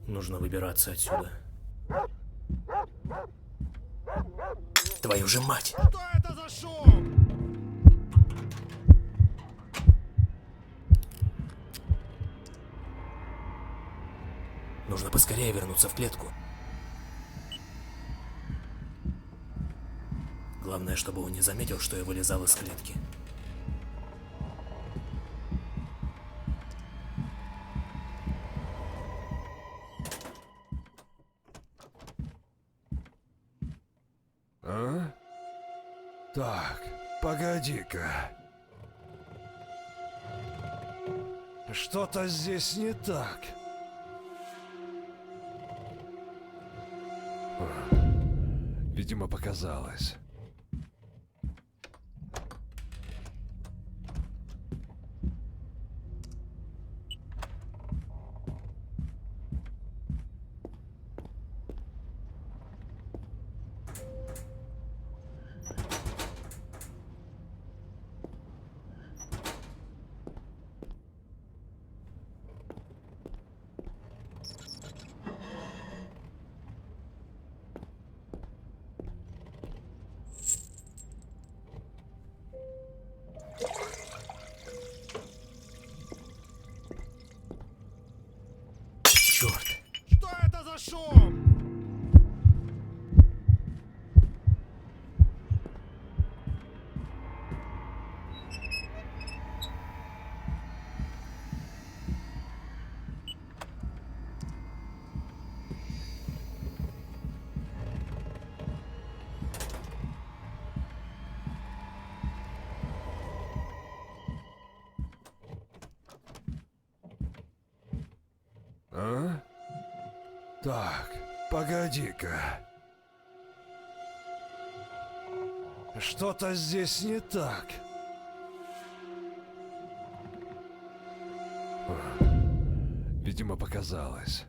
Нужно выбираться отсюда. Твою же мать! Что это за шум? Нужно поскорее вернуться в клетку. Главное, чтобы он не заметил, что я вылезал из клетки. А? Так, погоди-ка. Что-то здесь не так. Видимо, показалось. Черт! Что это за шум? А? Так, погоди-ка. Что-то здесь не так. Видимо, показалось.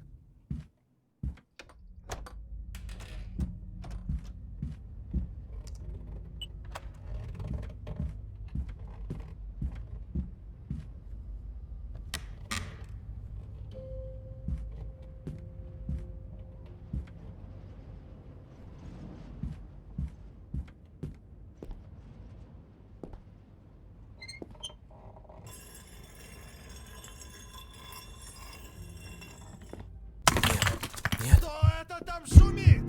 Нет, Кто это там шумит?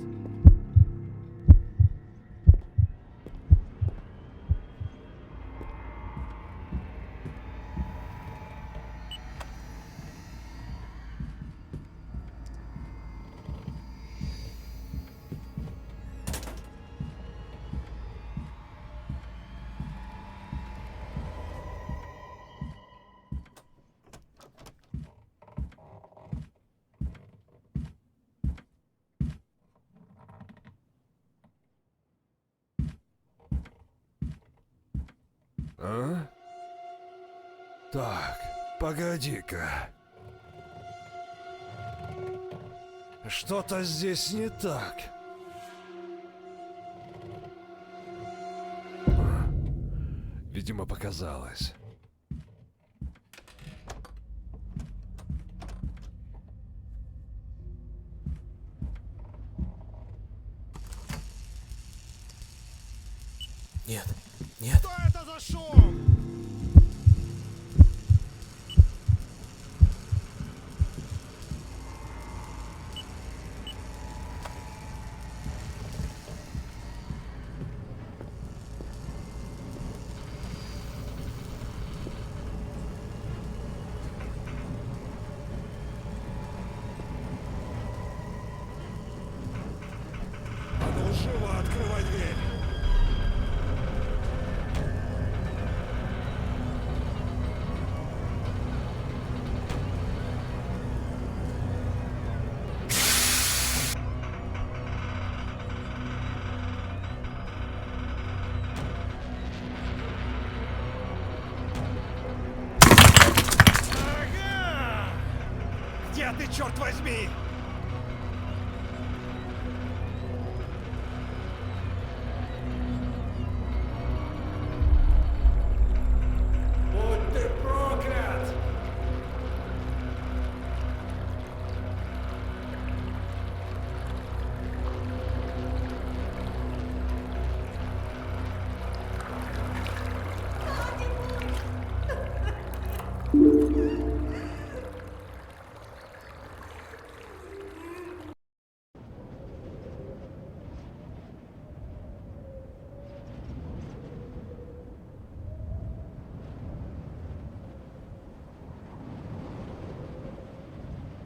А? Так, погоди-ка. Что-то здесь не так. Видимо, показалось. нет, нет. Что это за шум? А ну живо открывай дверь. Ага! Где ты, черт возьми?